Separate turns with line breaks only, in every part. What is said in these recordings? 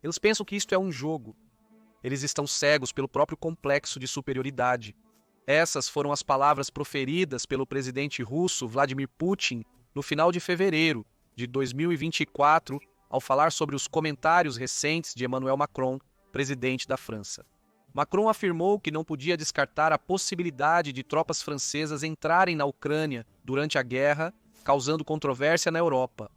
Eles pensam que isto é um jogo. Eles estão cegos pelo próprio complexo de superioridade. Essas foram as palavras proferidas pelo presidente russo Vladimir Putin no final de fevereiro de 2024, ao falar sobre os comentários recentes de Emmanuel Macron, presidente da França. Macron afirmou que não podia descartar a possibilidade de tropas francesas entrarem na Ucrânia durante a guerra, causando controvérsia na Europa.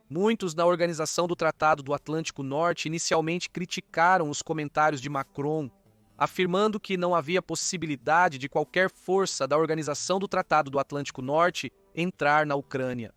Muitos na organização do Tratado do Atlântico Norte inicialmente criticaram os comentários de Macron, afirmando que não havia possibilidade de qualquer força da organização do Tratado do Atlântico Norte entrar na Ucrânia.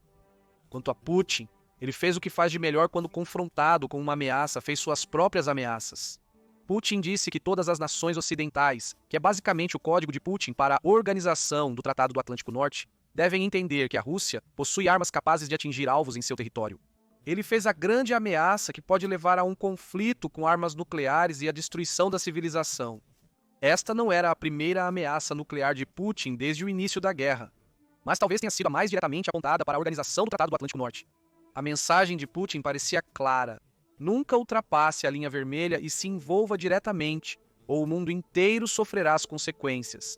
Quanto a Putin, ele fez o que faz de melhor quando confrontado com uma ameaça, fez suas próprias ameaças. Putin disse que todas as nações ocidentais, que é basicamente o código de Putin para a organização do Tratado do Atlântico Norte, devem entender que a Rússia possui armas capazes de atingir alvos em seu território. Ele fez a grande ameaça que pode levar a um conflito com armas nucleares e a destruição da civilização. Esta não era a primeira ameaça nuclear de Putin desde o início da guerra, mas talvez tenha sido a mais diretamente apontada para a organização do Tratado do Atlântico Norte. A mensagem de Putin parecia clara: nunca ultrapasse a linha vermelha e se envolva diretamente, ou o mundo inteiro sofrerá as consequências.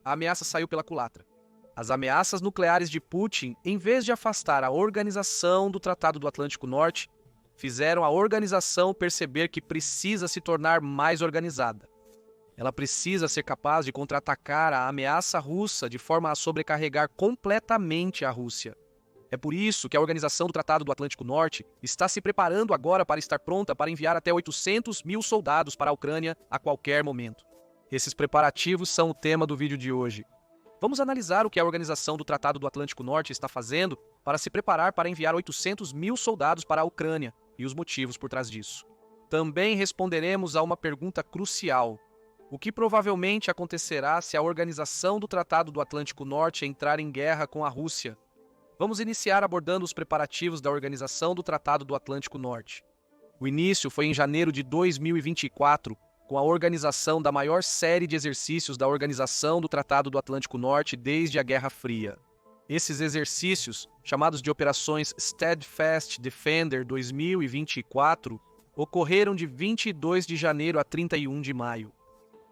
A ameaça saiu pela culatra. As ameaças nucleares de Putin, em vez de afastar a organização do Tratado do Atlântico Norte, fizeram a organização perceber que precisa se tornar mais organizada. Ela precisa ser capaz de contra-atacar a ameaça russa de forma a sobrecarregar completamente a Rússia. É por isso que a organização do Tratado do Atlântico Norte está se preparando agora para estar pronta para enviar até 800 mil soldados para a Ucrânia a qualquer momento. Esses preparativos são o tema do vídeo de hoje. Vamos analisar o que a organização do Tratado do Atlântico Norte está fazendo para se preparar para enviar 800 mil soldados para a Ucrânia e os motivos por trás disso. Também responderemos a uma pergunta crucial: o que provavelmente acontecerá se a organização do Tratado do Atlântico Norte entrar em guerra com a Rússia? Vamos iniciar abordando os preparativos da organização do Tratado do Atlântico Norte. O início foi em janeiro de 2024, com a organização da maior série de exercícios da organização do Tratado do Atlântico Norte desde a Guerra Fria. Esses exercícios, chamados de Operações Steadfast Defender 2024, ocorreram de 22 de janeiro a 31 de maio.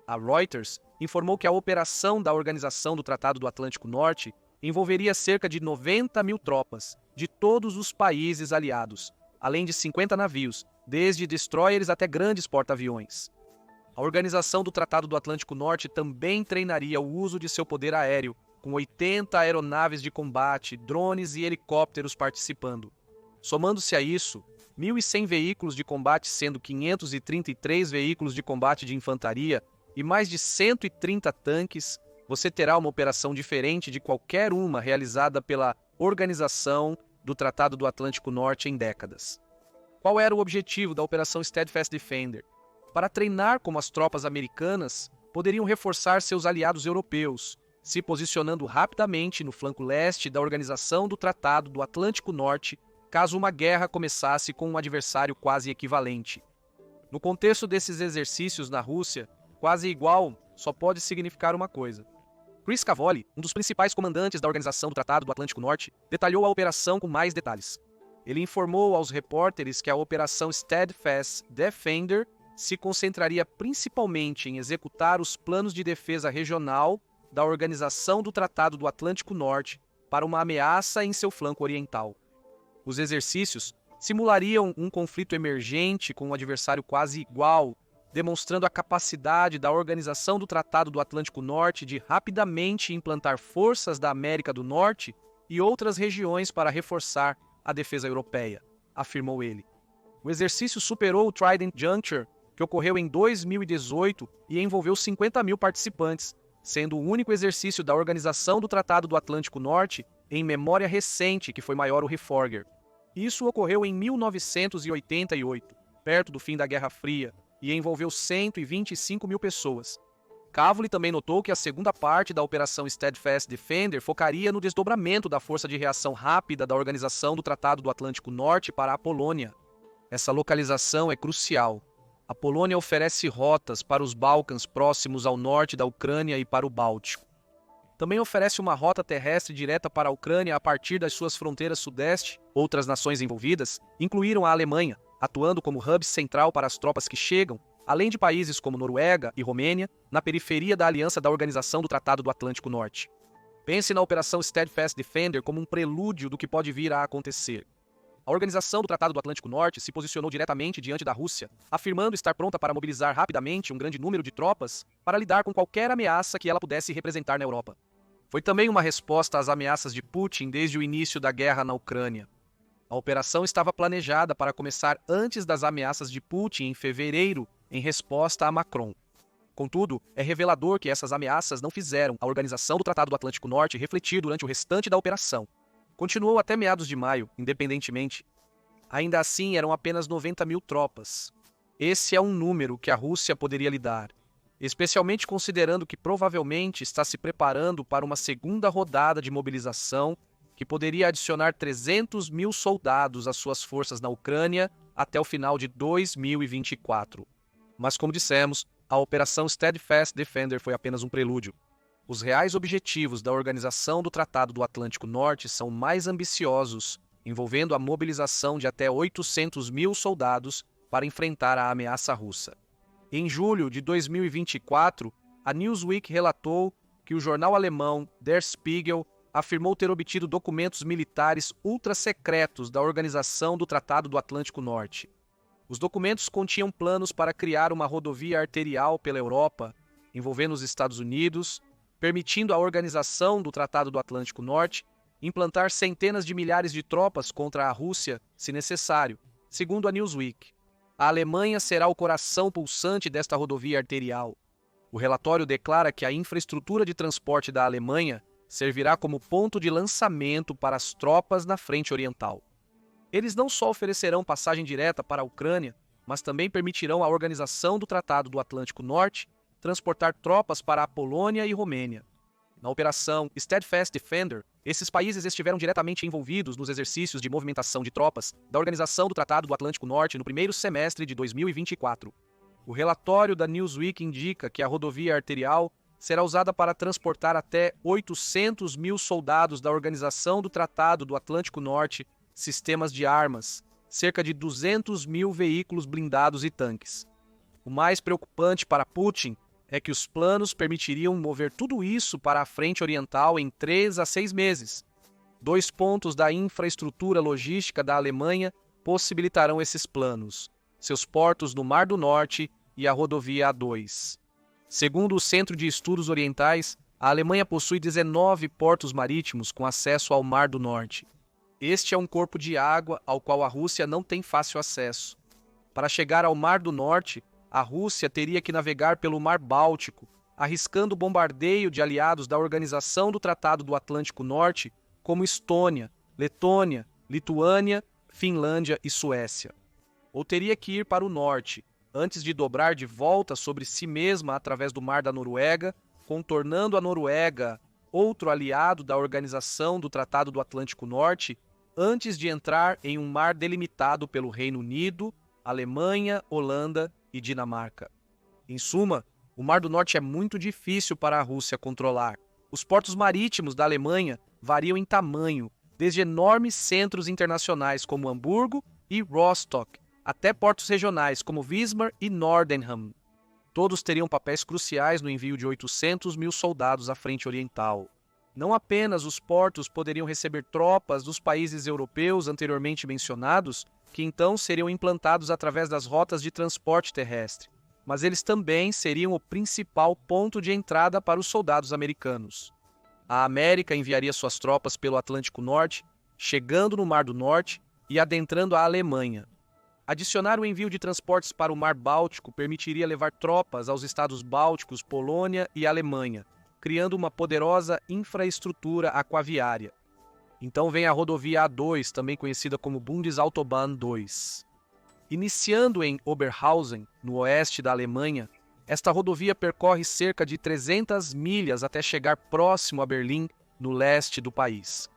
A Reuters informou que a operação da Organização do Tratado do Atlântico Norte envolveria cerca de 90 mil tropas de todos os países aliados, além de 50 navios, desde destroyers até grandes porta-aviões. A Organização do Tratado do Atlântico Norte também treinaria o uso de seu poder aéreo, com 80 aeronaves de combate, drones e helicópteros participando. Somando-se a isso, 1.100 veículos de combate, sendo 533 veículos de combate de infantaria e mais de 130 tanques, você terá uma operação diferente de qualquer uma realizada pela Organização do Tratado do Atlântico Norte em décadas. Qual era o objetivo da Operação Steadfast Defender? Para treinar como as tropas americanas poderiam reforçar seus aliados europeus, se posicionando rapidamente no flanco leste da Organização do Tratado do Atlântico Norte, caso uma guerra começasse com um adversário quase equivalente. No contexto desses exercícios na Rússia, quase igual só pode significar uma coisa. Chris Cavoli, um dos principais comandantes da Organização do Tratado do Atlântico Norte, detalhou a operação com mais detalhes. Ele informou aos repórteres que a Operação Steadfast Defender se concentraria principalmente em executar os planos de defesa regional da Organização do Tratado do Atlântico Norte para uma ameaça em seu flanco oriental. Os exercícios simulariam um conflito emergente com um adversário quase igual, demonstrando a capacidade da Organização do Tratado do Atlântico Norte de rapidamente implantar forças da América do Norte e outras regiões para reforçar a defesa europeia, afirmou ele. O exercício superou o Trident Juncture, que ocorreu em 2018 e envolveu 50 mil participantes, sendo o único exercício da Organização do Tratado do Atlântico Norte em memória recente que foi maior o Reforger. Isso ocorreu em 1988, perto do fim da Guerra Fria, e envolveu 125 mil pessoas. Cavoli também notou que a segunda parte da Operação Steadfast Defender focaria no desdobramento da força de reação rápida da Organização do Tratado do Atlântico Norte para a Polônia. Essa localização é crucial. A Polônia oferece rotas para os Balcãs próximos ao norte da Ucrânia e para o Báltico. Também oferece uma rota terrestre direta para a Ucrânia a partir das suas fronteiras sudeste. Outras nações envolvidas incluíram a Alemanha, atuando como hub central para as tropas que chegam, além de países como Noruega e Romênia, na periferia da aliança da Organização do Tratado do Atlântico Norte. Pense na Operação Steadfast Defender como um prelúdio do que pode vir a acontecer. A Organização do Tratado do Atlântico Norte se posicionou diretamente diante da Rússia, afirmando estar pronta para mobilizar rapidamente um grande número de tropas para lidar com qualquer ameaça que ela pudesse representar na Europa. Foi também uma resposta às ameaças de Putin desde o início da guerra na Ucrânia. A operação estava planejada para começar antes das ameaças de Putin em fevereiro, em resposta a Macron. Contudo, é revelador que essas ameaças não fizeram a Organização do Tratado do Atlântico Norte refletir durante o restante da operação. Continuou até meados de maio, independentemente. Ainda assim, eram apenas 90 mil tropas. Esse é um número que a Rússia poderia lidar, especialmente considerando que provavelmente está se preparando para uma segunda rodada de mobilização que poderia adicionar 300 mil soldados às suas forças na Ucrânia até o final de 2024. Mas, como dissemos, a Operação Steadfast Defender foi apenas um prelúdio. Os reais objetivos da Organização do Tratado do Atlântico Norte são mais ambiciosos, envolvendo a mobilização de até 800 mil soldados para enfrentar a ameaça russa. Em julho de 2024, a Newsweek relatou que o jornal alemão Der Spiegel afirmou ter obtido documentos militares ultra-secretos da Organização do Tratado do Atlântico Norte. Os documentos continham planos para criar uma rodovia arterial pela Europa, envolvendo os Estados Unidos, permitindo à Organização do Tratado do Atlântico Norte implantar centenas de milhares de tropas contra a Rússia, se necessário, segundo a Newsweek. A Alemanha será o coração pulsante desta rodovia arterial. O relatório declara que a infraestrutura de transporte da Alemanha servirá como ponto de lançamento para as tropas na frente oriental. Eles não só oferecerão passagem direta para a Ucrânia, mas também permitirão à Organização do Tratado do Atlântico Norte transportar tropas para a Polônia e Romênia. Na operação Steadfast Defender, esses países estiveram diretamente envolvidos nos exercícios de movimentação de tropas da Organização do Tratado do Atlântico Norte no primeiro semestre de 2024. O relatório da Newsweek indica que a rodovia arterial será usada para transportar até 800 mil soldados da Organização do Tratado do Atlântico Norte, sistemas de armas, cerca de 200 mil veículos blindados e tanques. O mais preocupante para Putin é que os planos permitiriam mover tudo isso para a frente oriental em 3 a 6 meses. 2 pontos da infraestrutura logística da Alemanha possibilitarão esses planos: seus portos no Mar do Norte e a rodovia A2. Segundo o Centro de Estudos Orientais, a Alemanha possui 19 portos marítimos com acesso ao Mar do Norte. Este é um corpo de água ao qual a Rússia não tem fácil acesso. Para chegar ao Mar do Norte, a Rússia teria que navegar pelo Mar Báltico, arriscando o bombardeio de aliados da Organização do Tratado do Atlântico Norte, como Estônia, Letônia, Lituânia, Finlândia e Suécia. Ou teria que ir para o norte, antes de dobrar de volta sobre si mesma através do Mar da Noruega, contornando a Noruega, outro aliado da Organização do Tratado do Atlântico Norte, antes de entrar em um mar delimitado pelo Reino Unido, Alemanha, Holanda e Dinamarca. Em suma, o Mar do Norte é muito difícil para a Rússia controlar. Os portos marítimos da Alemanha variam em tamanho, desde enormes centros internacionais como Hamburgo e Rostock, até portos regionais como Wismar e Nordenham. Todos teriam papéis cruciais no envio de 800 mil soldados à frente oriental. Não apenas os portos poderiam receber tropas dos países europeus anteriormente mencionados, que então seriam implantados através das rotas de transporte terrestre, mas eles também seriam o principal ponto de entrada para os soldados americanos. A América enviaria suas tropas pelo Atlântico Norte, chegando no Mar do Norte e adentrando a Alemanha. Adicionar o envio de transportes para o Mar Báltico permitiria levar tropas aos estados bálticos, Polônia e Alemanha, criando uma poderosa infraestrutura aquaviária. Então vem a rodovia A2, também conhecida como Bundesautobahn 2. Iniciando em Oberhausen, no oeste da Alemanha, esta rodovia percorre cerca de 300 milhas até chegar próximo a Berlim, no leste do país.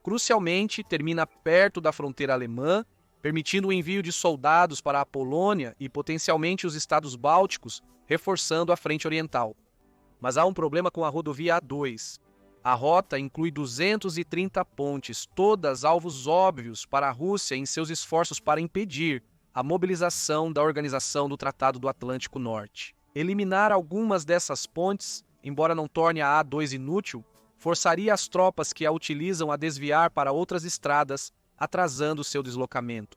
Crucialmente, termina perto da fronteira alemã, permitindo o envio de soldados para a Polônia e potencialmente os estados bálticos, reforçando a frente oriental. Mas há um problema com a rodovia A2. A rota inclui 230 pontes, todas alvos óbvios para a Rússia em seus esforços para impedir a mobilização da Organização do Tratado do Atlântico Norte. Eliminar algumas dessas pontes, embora não torne a A2 inútil, forçaria as tropas que a utilizam a desviar para outras estradas, atrasando seu deslocamento.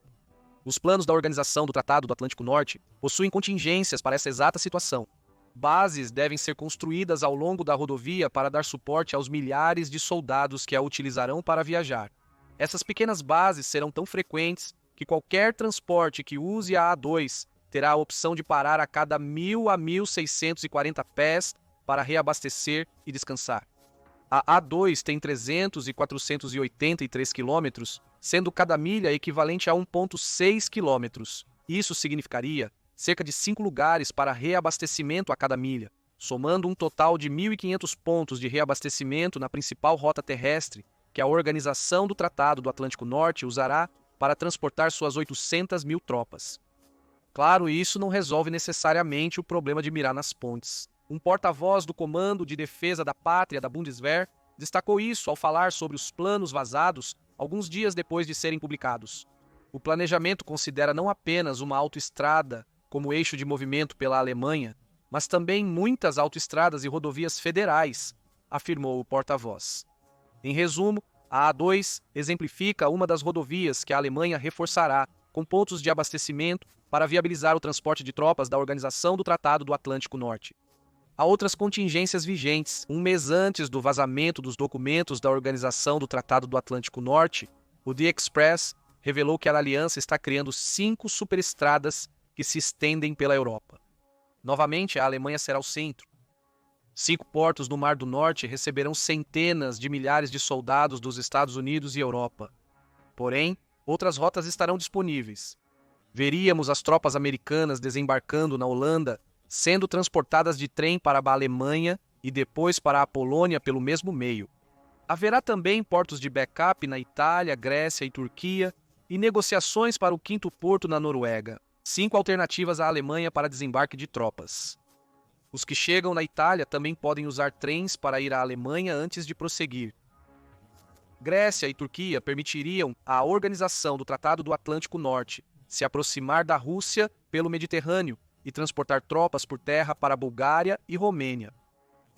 Os planos da Organização do Tratado do Atlântico Norte possuem contingências para essa exata situação. Bases devem ser construídas ao longo da rodovia para dar suporte aos milhares de soldados que a utilizarão para viajar. Essas pequenas bases serão tão frequentes que qualquer transporte que use a A2 terá a opção de parar a cada 1.000 a 1.640 pés para reabastecer e descansar. A A2 tem 300 e 483 quilômetros, sendo cada milha equivalente a 1,6 quilômetros. Isso significaria cerca de 5 lugares para reabastecimento a cada milha, somando um total de 1.500 pontos de reabastecimento na principal rota terrestre que a Organização do Tratado do Atlântico Norte usará para transportar suas 800 mil tropas. Claro, isso não resolve necessariamente o problema de mirar nas pontes. Um porta-voz do Comando de Defesa da Pátria da Bundeswehr destacou isso ao falar sobre os planos vazados alguns dias depois de serem publicados. O planejamento considera não apenas uma autoestrada como eixo de movimento pela Alemanha, mas também muitas autoestradas e rodovias federais, afirmou o porta-voz. Em resumo, a A2 exemplifica uma das rodovias que a Alemanha reforçará com pontos de abastecimento para viabilizar o transporte de tropas da Organização do Tratado do Atlântico Norte. Há outras contingências vigentes. Um mês antes do vazamento dos documentos da Organização do Tratado do Atlântico Norte, o The Express revelou que a aliança está criando 5 superestradas que se estendem pela Europa. Novamente, a Alemanha será o centro. 5 portos no Mar do Norte receberão centenas de milhares de soldados dos Estados Unidos e Europa. Porém, outras rotas estarão disponíveis. Veríamos as tropas americanas desembarcando na Holanda, sendo transportadas de trem para a Alemanha e depois para a Polônia pelo mesmo meio. Haverá também portos de backup na Itália, Grécia e Turquia e negociações para o 5º porto na Noruega. 5 alternativas à Alemanha para desembarque de tropas. Os que chegam na Itália também podem usar trens para ir à Alemanha antes de prosseguir. Grécia e Turquia permitiriam à Organização do Tratado do Atlântico Norte se aproximar da Rússia pelo Mediterrâneo e transportar tropas por terra para a Bulgária e Romênia.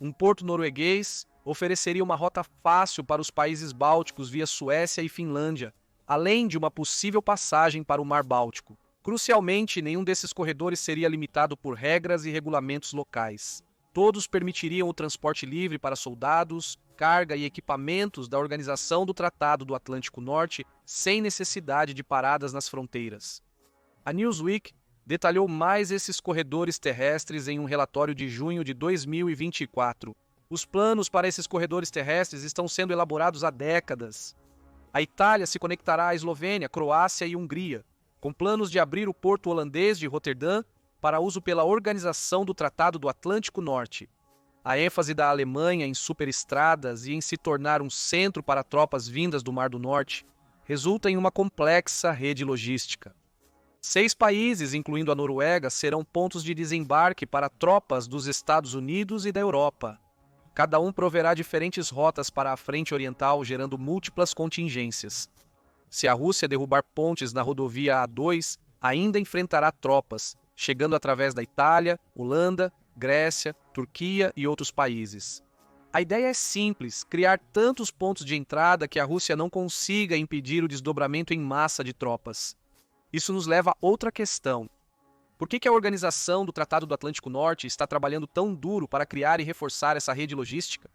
Um porto norueguês ofereceria uma rota fácil para os países bálticos via Suécia e Finlândia, além de uma possível passagem para o Mar Báltico. Crucialmente, nenhum desses corredores seria limitado por regras e regulamentos locais. Todos permitiriam o transporte livre para soldados, carga e equipamentos da Organização do Tratado do Atlântico Norte sem necessidade de paradas nas fronteiras. A Newsweek detalhou mais esses corredores terrestres em um relatório de junho de 2024. Os planos para esses corredores terrestres estão sendo elaborados há décadas. A Itália se conectará à Eslovênia, Croácia e Hungria, com planos de abrir o porto holandês de Roterdã para uso pela Organização do Tratado do Atlântico Norte. A ênfase da Alemanha em superestradas e em se tornar um centro para tropas vindas do Mar do Norte resulta em uma complexa rede logística. 6 países, incluindo a Noruega, serão pontos de desembarque para tropas dos Estados Unidos e da Europa. Cada um proverá diferentes rotas para a frente oriental, gerando múltiplas contingências. Se a Rússia derrubar pontes na rodovia A2, ainda enfrentará tropas, chegando através da Itália, Holanda, Grécia, Turquia e outros países. A ideia é simples: criar tantos pontos de entrada que a Rússia não consiga impedir o desdobramento em massa de tropas. Isso nos leva a outra questão. Por que a Organização do Tratado do Atlântico Norte está trabalhando tão duro para criar e reforçar essa rede logística?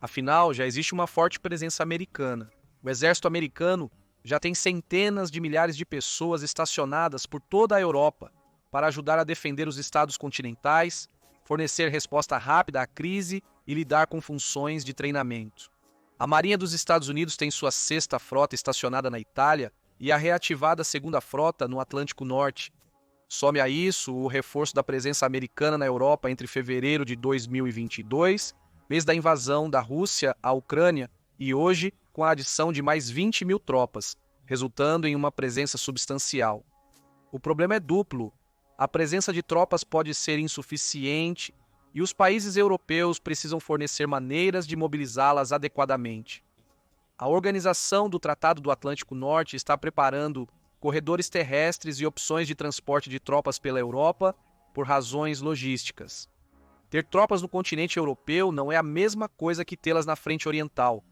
Afinal, já existe uma forte presença americana. O exército americano já tem centenas de milhares de pessoas estacionadas por toda a Europa para ajudar a defender os estados continentais, fornecer resposta rápida à crise e lidar com funções de treinamento. A Marinha dos Estados Unidos tem sua 6ª frota estacionada na Itália e a reativada 2ª frota no Atlântico Norte. Some a isso o reforço da presença americana na Europa entre fevereiro de 2022, mês da invasão da Rússia à Ucrânia, e hoje com a adição de mais 20 mil tropas, resultando em uma presença substancial. O problema é duplo. A presença de tropas pode ser insuficiente e os países europeus precisam fornecer maneiras de mobilizá-las adequadamente. A Organização do Tratado do Atlântico Norte está preparando corredores terrestres e opções de transporte de tropas pela Europa por razões logísticas. Ter tropas no continente europeu não é a mesma coisa que tê-las na frente oriental,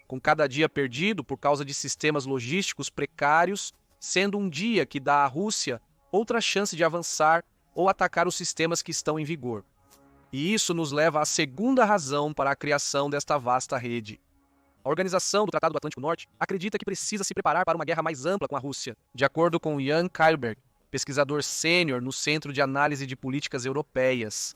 com cada dia perdido por causa de sistemas logísticos precários, sendo um dia que dá à Rússia outra chance de avançar ou atacar os sistemas que estão em vigor. E isso nos leva à segunda razão para a criação desta vasta rede. A Organização do Tratado do Atlântico Norte acredita que precisa se preparar para uma guerra mais ampla com a Rússia, de acordo com Jan Kylberg, pesquisador sênior no Centro de Análise de Políticas Europeias.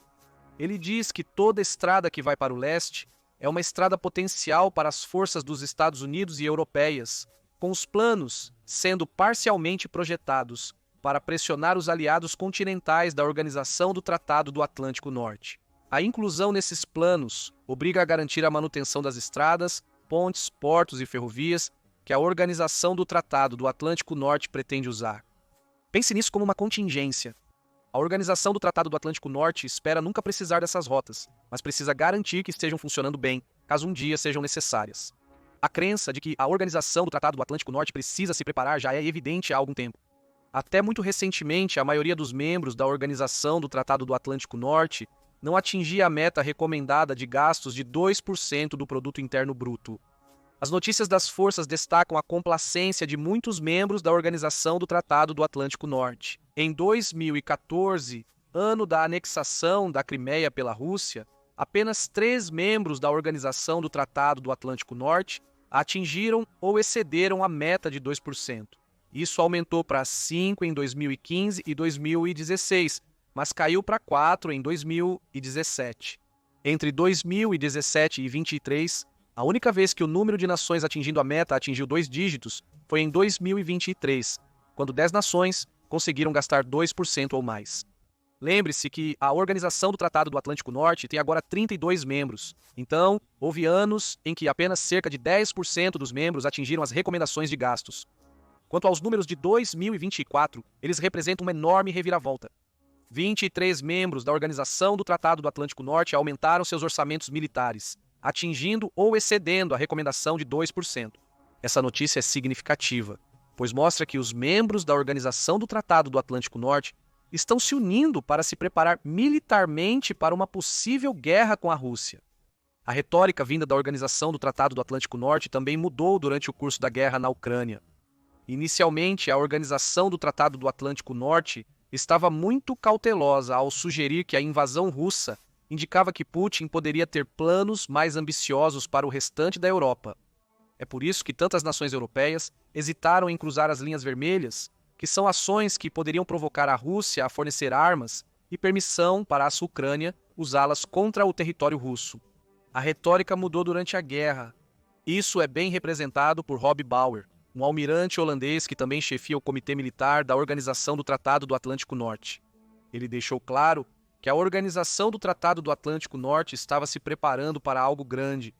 Ele diz que toda estrada que vai para o leste é uma estrada potencial para as forças dos Estados Unidos e europeias, com os planos sendo parcialmente projetados para pressionar os aliados continentais da Organização do Tratado do Atlântico Norte. A inclusão nesses planos obriga a garantir a manutenção das estradas, pontes, portos e ferrovias que a Organização do Tratado do Atlântico Norte pretende usar. Pense nisso como uma contingência. A Organização do Tratado do Atlântico Norte espera nunca precisar dessas rotas, mas precisa garantir que estejam funcionando bem, caso um dia sejam necessárias. A crença de que a Organização do Tratado do Atlântico Norte precisa se preparar já é evidente há algum tempo. Até muito recentemente, a maioria dos membros da Organização do Tratado do Atlântico Norte não atingia a meta recomendada de gastos de 2% do produto interno bruto. As notícias das forças destacam a complacência de muitos membros da Organização do Tratado do Atlântico Norte. Em 2014, ano da anexação da Crimeia pela Rússia, apenas 3 membros da Organização do Tratado do Atlântico Norte atingiram ou excederam a meta de 2%. Isso aumentou para 5 em 2015 e 2016, mas caiu para 4 em 2017. Entre 2017 e 2023, a única vez que o número de nações atingindo a meta atingiu 2 dígitos foi em 2023, quando 10 nações conseguiram gastar 2% ou mais. Lembre-se que a Organização do Tratado do Atlântico Norte tem agora 32 membros. Então, houve anos em que apenas cerca de 10% dos membros atingiram as recomendações de gastos. Quanto aos números de 2024, eles representam uma enorme reviravolta. 23 membros da Organização do Tratado do Atlântico Norte aumentaram seus orçamentos militares, atingindo ou excedendo a recomendação de 2%. Essa notícia é significativa, pois mostra que os membros da Organização do Tratado do Atlântico Norte estão se unindo para se preparar militarmente para uma possível guerra com a Rússia. A retórica vinda da Organização do Tratado do Atlântico Norte também mudou durante o curso da guerra na Ucrânia. Inicialmente, a Organização do Tratado do Atlântico Norte estava muito cautelosa ao sugerir que a invasão russa indicava que Putin poderia ter planos mais ambiciosos para o restante da Europa. É por isso que tantas nações europeias hesitaram em cruzar as linhas vermelhas, que são ações que poderiam provocar a Rússia a fornecer armas e permissão para a Ucrânia usá-las contra o território russo. A retórica mudou durante a guerra. Isso é bem representado por Rob Bauer, um almirante holandês que também chefia o Comitê Militar da Organização do Tratado do Atlântico Norte. Ele deixou claro que a Organização do Tratado do Atlântico Norte estava se preparando para algo grande.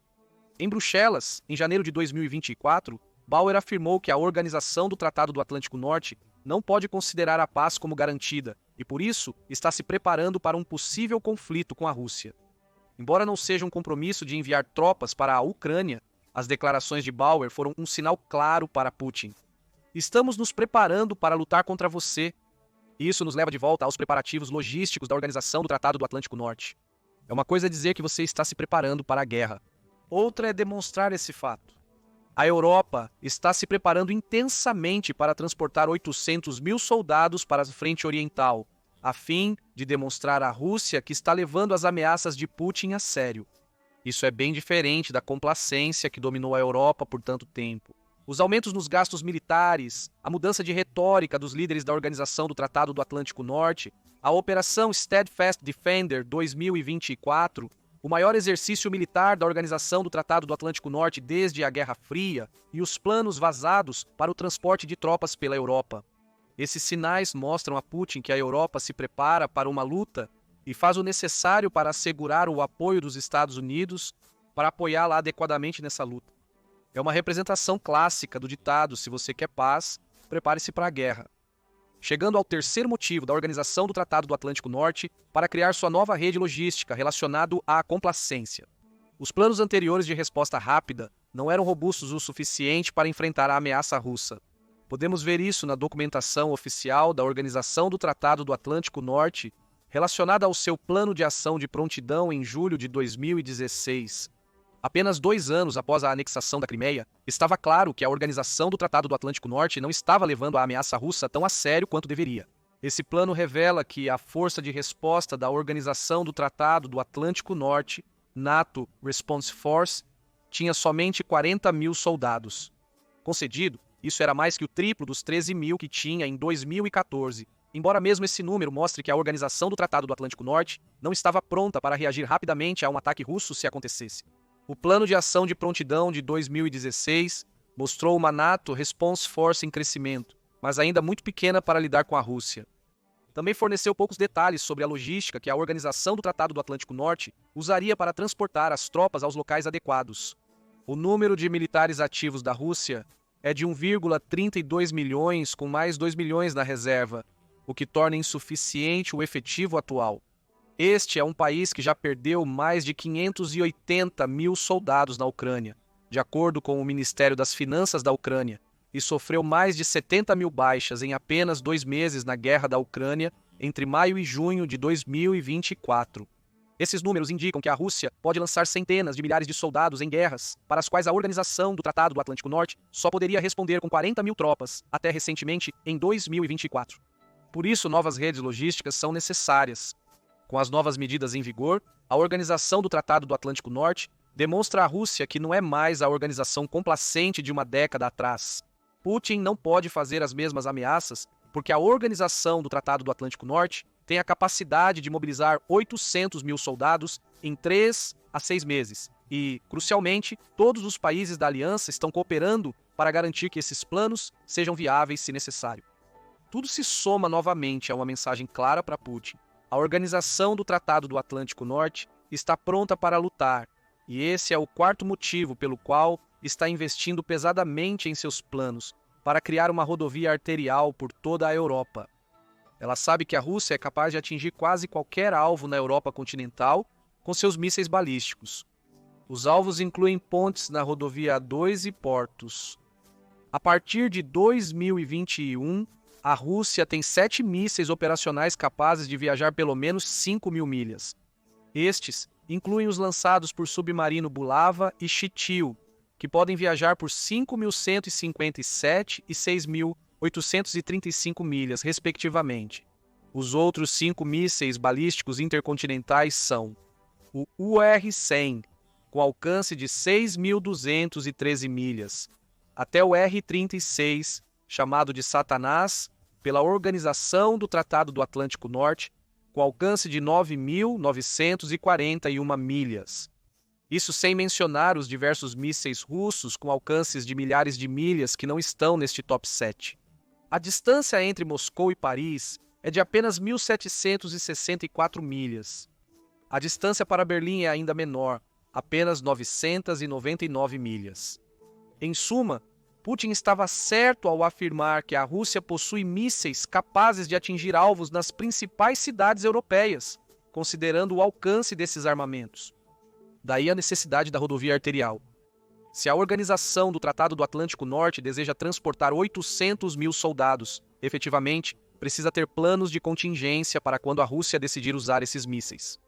Em Bruxelas, em janeiro de 2024, Bauer afirmou que a Organização do Tratado do Atlântico Norte não pode considerar a paz como garantida e, por isso, está se preparando para um possível conflito com a Rússia. Embora não seja um compromisso de enviar tropas para a Ucrânia, as declarações de Bauer foram um sinal claro para Putin. Estamos nos preparando para lutar contra você. Isso nos leva de volta aos preparativos logísticos da Organização do Tratado do Atlântico Norte. É uma coisa dizer que você está se preparando para a guerra. Outra é demonstrar esse fato. A Europa está se preparando intensamente para transportar 800 mil soldados para a frente oriental, a fim de demonstrar à Rússia que está levando as ameaças de Putin a sério. Isso é bem diferente da complacência que dominou a Europa por tanto tempo. Os aumentos nos gastos militares, a mudança de retórica dos líderes da Organização do Tratado do Atlântico Norte, a Operação Steadfast Defender 2024, o maior exercício militar da Organização do Tratado do Atlântico Norte desde a Guerra Fria e os planos vazados para o transporte de tropas pela Europa. Esses sinais mostram a Putin que a Europa se prepara para uma luta e faz o necessário para assegurar o apoio dos Estados Unidos para apoiá-la adequadamente nessa luta. É uma representação clássica do ditado: se você quer paz, prepare-se para a guerra. Chegando ao terceiro motivo da Organização do Tratado do Atlântico Norte para criar sua nova rede logística relacionado à complacência. Os planos anteriores de resposta rápida não eram robustos o suficiente para enfrentar a ameaça russa. Podemos ver isso na documentação oficial da Organização do Tratado do Atlântico Norte, relacionada ao seu plano de ação de prontidão em julho de 2016. Apenas 2 anos após a anexação da Crimeia, estava claro que a Organização do Tratado do Atlântico Norte não estava levando a ameaça russa tão a sério quanto deveria. Esse plano revela que a força de resposta da Organização do Tratado do Atlântico Norte, NATO Response Force, tinha somente 40 mil soldados. Concedido, isso era mais que o triplo dos 13 mil que tinha em 2014, embora mesmo esse número mostre que a Organização do Tratado do Atlântico Norte não estava pronta para reagir rapidamente a um ataque russo se acontecesse. O Plano de Ação de Prontidão de 2016 mostrou uma NATO Response Force em crescimento, mas ainda muito pequena para lidar com a Rússia. Também forneceu poucos detalhes sobre a logística que a Organização do Tratado do Atlântico Norte usaria para transportar as tropas aos locais adequados. O número de militares ativos da Rússia é de 1,32 milhões, com mais 2 milhões na reserva, o que torna insuficiente o efetivo atual. Este é um país que já perdeu mais de 580 mil soldados na Ucrânia, de acordo com o Ministério das Finanças da Ucrânia, e sofreu mais de 70 mil baixas em apenas 2 meses na guerra da Ucrânia entre maio e junho de 2024. Esses números indicam que a Rússia pode lançar centenas de milhares de soldados em guerras, para as quais a Organização do Tratado do Atlântico Norte só poderia responder com 40 mil tropas, até recentemente, em 2024. Por isso, novas redes logísticas são necessárias. Com as novas medidas em vigor, a Organização do Tratado do Atlântico Norte demonstra à Rússia que não é mais a organização complacente de uma década atrás. Putin não pode fazer as mesmas ameaças porque a Organização do Tratado do Atlântico Norte tem a capacidade de mobilizar 800 mil soldados em 3 a 6 meses. E, crucialmente, todos os países da aliança estão cooperando para garantir que esses planos sejam viáveis se necessário. Tudo se soma novamente a uma mensagem clara para Putin. A Organização do Tratado do Atlântico Norte está pronta para lutar, e esse é o 4º motivo pelo qual está investindo pesadamente em seus planos para criar uma rodovia arterial por toda a Europa. Ela sabe que a Rússia é capaz de atingir quase qualquer alvo na Europa continental com seus mísseis balísticos. Os alvos incluem pontes na rodovia A2 e portos. A partir de 2021, a Rússia tem 7 mísseis operacionais capazes de viajar pelo menos 5 mil milhas. Estes incluem os lançados por submarino Bulava e Shchil, que podem viajar por 5.157 e 6.835 milhas, respectivamente. Os outros 5 mísseis balísticos intercontinentais são o UR-100, com alcance de 6.213 milhas, até o R-36, chamado de Satanás, pela Organização do Tratado do Atlântico Norte, com alcance de 9.941 milhas. Isso sem mencionar os diversos mísseis russos com alcances de milhares de milhas que não estão neste top 7. A distância entre Moscou e Paris é de apenas 1.764 milhas. A distância para Berlim é ainda menor, apenas 999 milhas. Em suma, Putin estava certo ao afirmar que a Rússia possui mísseis capazes de atingir alvos nas principais cidades europeias, considerando o alcance desses armamentos. Daí a necessidade da rodovia arterial. Se a Organização do Tratado do Atlântico Norte deseja transportar 800 mil soldados, efetivamente, precisa ter planos de contingência para quando a Rússia decidir usar esses mísseis.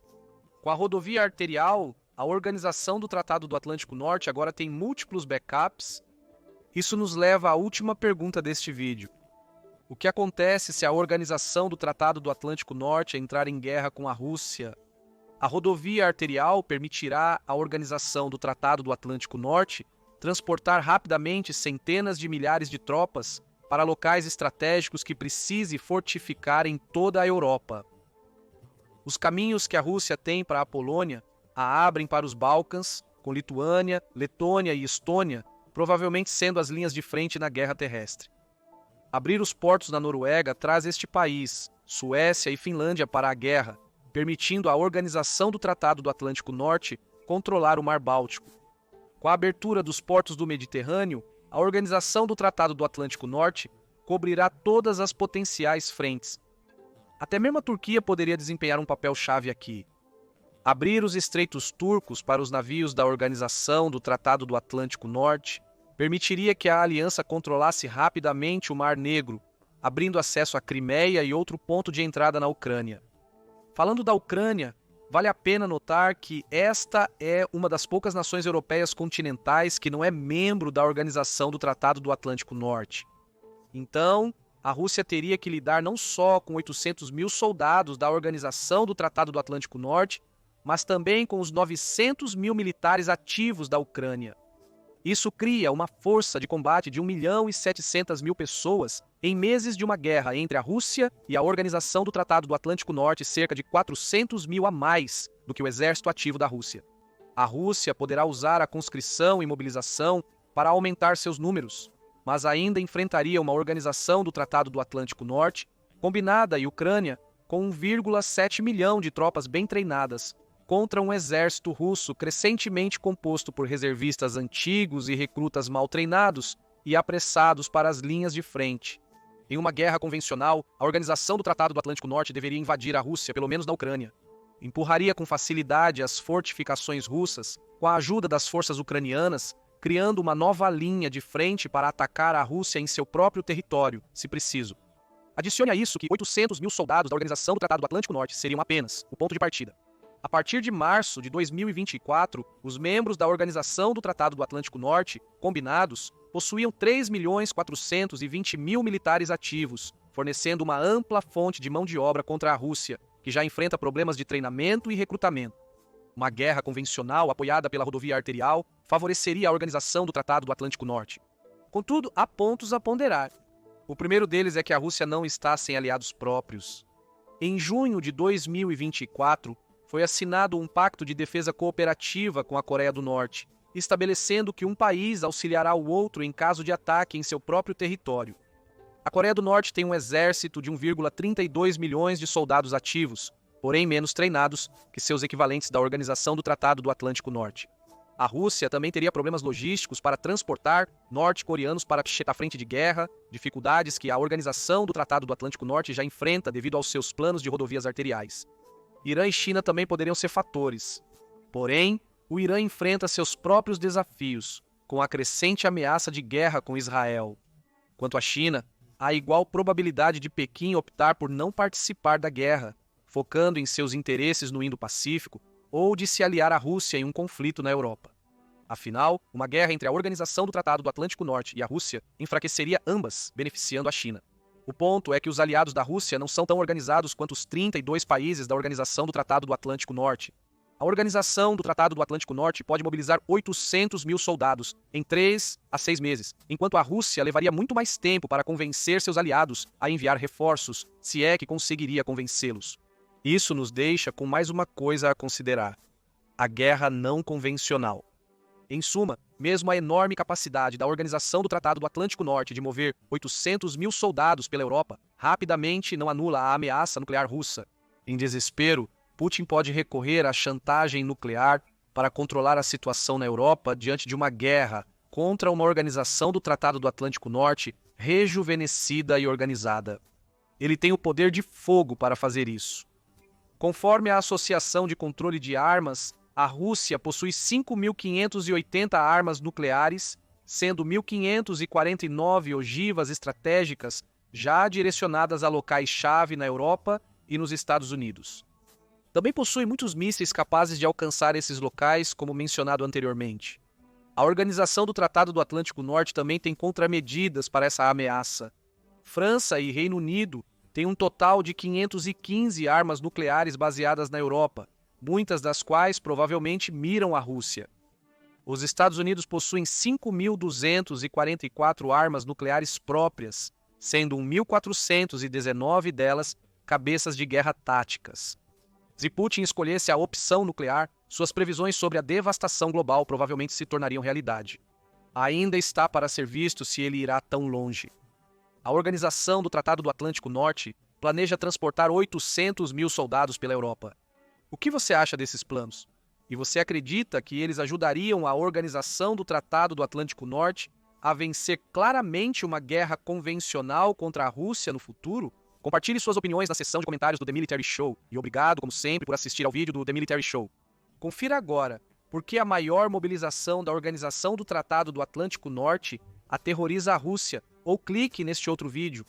Com a rodovia arterial, a Organização do Tratado do Atlântico Norte agora tem múltiplos backups. Isso nos leva à última pergunta deste vídeo. O que acontece se a Organização do Tratado do Atlântico Norte entrar em guerra com a Rússia? A rodovia arterial permitirá à Organização do Tratado do Atlântico Norte transportar rapidamente centenas de milhares de tropas para locais estratégicos que precise fortificar em toda a Europa. Os caminhos que a Rússia tem para a Polônia a abrem para os Balcãs, com Lituânia, Letônia e Estônia provavelmente sendo as linhas de frente na guerra terrestre. Abrir os portos na Noruega traz este país, Suécia e Finlândia para a guerra, permitindo à Organização do Tratado do Atlântico Norte controlar o Mar Báltico. Com a abertura dos portos do Mediterrâneo, a Organização do Tratado do Atlântico Norte cobrirá todas as potenciais frentes. Até mesmo a Turquia poderia desempenhar um papel-chave aqui. Abrir os estreitos turcos para os navios da Organização do Tratado do Atlântico Norte permitiria que a aliança controlasse rapidamente o Mar Negro, abrindo acesso à Crimeia e outro ponto de entrada na Ucrânia. Falando da Ucrânia, vale a pena notar que esta é uma das poucas nações europeias continentais que não é membro da Organização do Tratado do Atlântico Norte. Então, a Rússia teria que lidar não só com 800 mil soldados da Organização do Tratado do Atlântico Norte, mas também com os 900 mil militares ativos da Ucrânia. Isso cria uma força de combate de 1.700.000 pessoas em meses de uma guerra entre a Rússia e a Organização do Tratado do Atlântico Norte, cerca de 400 mil a mais do que o exército ativo da Rússia. A Rússia poderá usar a conscrição e mobilização para aumentar seus números, mas ainda enfrentaria uma Organização do Tratado do Atlântico Norte, combinada e Ucrânia, com 1,7 milhão de tropas bem treinadas, contra um exército russo crescentemente composto por reservistas antigos e recrutas mal treinados e apressados para as linhas de frente. Em uma guerra convencional, a Organização do Tratado do Atlântico Norte deveria invadir a Rússia, pelo menos na Ucrânia. Empurraria com facilidade as fortificações russas, com a ajuda das forças ucranianas, criando uma nova linha de frente para atacar a Rússia em seu próprio território, se preciso. Adicione a isso que 800 mil soldados da Organização do Tratado do Atlântico Norte seriam apenas o ponto de partida. A partir de março de 2024, os membros da Organização do Tratado do Atlântico Norte, combinados, possuíam 3.420.000 militares ativos, fornecendo uma ampla fonte de mão de obra contra a Rússia, que já enfrenta problemas de treinamento e recrutamento. Uma guerra convencional apoiada pela rodovia arterial favoreceria a Organização do Tratado do Atlântico Norte. Contudo, há pontos a ponderar. O primeiro deles é que a Rússia não está sem aliados próprios. Em junho de 2024, foi assinado um pacto de defesa cooperativa com a Coreia do Norte, estabelecendo que um país auxiliará o outro em caso de ataque em seu próprio território. A Coreia do Norte tem um exército de 1,32 milhões de soldados ativos, porém menos treinados que seus equivalentes da Organização do Tratado do Atlântico Norte. A Rússia também teria problemas logísticos para transportar norte-coreanos para a frente de guerra, dificuldades que a Organização do Tratado do Atlântico Norte já enfrenta devido aos seus planos de rodovias arteriais. Irã e China também poderiam ser fatores. Porém, o Irã enfrenta seus próprios desafios, com a crescente ameaça de guerra com Israel. Quanto à China, há igual probabilidade de Pequim optar por não participar da guerra, focando em seus interesses no Indo-Pacífico, ou de se aliar à Rússia em um conflito na Europa. Afinal, uma guerra entre a Organização do Tratado do Atlântico Norte e a Rússia enfraqueceria ambas, beneficiando a China. O ponto é que os aliados da Rússia não são tão organizados quanto os 32 países da Organização do Tratado do Atlântico Norte. A Organização do Tratado do Atlântico Norte pode mobilizar 800 mil soldados em 3 a 6 meses, enquanto a Rússia levaria muito mais tempo para convencer seus aliados a enviar reforços, se é que conseguiria convencê-los. Isso nos deixa com mais uma coisa a considerar: a guerra não convencional. Em suma, mesmo a enorme capacidade da Organização do Tratado do Atlântico Norte de mover 800 mil soldados pela Europa rapidamente não anula a ameaça nuclear russa. Em desespero, Putin pode recorrer à chantagem nuclear para controlar a situação na Europa diante de uma guerra contra uma Organização do Tratado do Atlântico Norte rejuvenescida e organizada. Ele tem o poder de fogo para fazer isso. Conforme a Associação de Controle de Armas, a Rússia possui 5.580 armas nucleares, sendo 1.549 ogivas estratégicas já direcionadas a locais-chave na Europa e nos Estados Unidos. Também possui muitos mísseis capazes de alcançar esses locais, como mencionado anteriormente. A Organização do Tratado do Atlântico Norte também tem contramedidas para essa ameaça. França e Reino Unido têm um total de 515 armas nucleares baseadas na Europa, muitas das quais provavelmente miram a Rússia. Os Estados Unidos possuem 5.244 armas nucleares próprias, sendo 1.419 delas cabeças de guerra táticas. Se Putin escolhesse a opção nuclear, suas previsões sobre a devastação global provavelmente se tornariam realidade. Ainda está para ser visto se ele irá tão longe. A Organização do Tratado do Atlântico Norte planeja transportar 800 mil soldados pela Europa. O que você acha desses planos? E você acredita que eles ajudariam a Organização do Tratado do Atlântico Norte a vencer claramente uma guerra convencional contra a Rússia no futuro? Compartilhe suas opiniões na seção de comentários do The Military Show. E obrigado, como sempre, por assistir ao vídeo do The Military Show. Confira agora Por que a maior mobilização da Organização do Tratado do Atlântico Norte aterroriza a Rússia? Ou clique neste outro vídeo.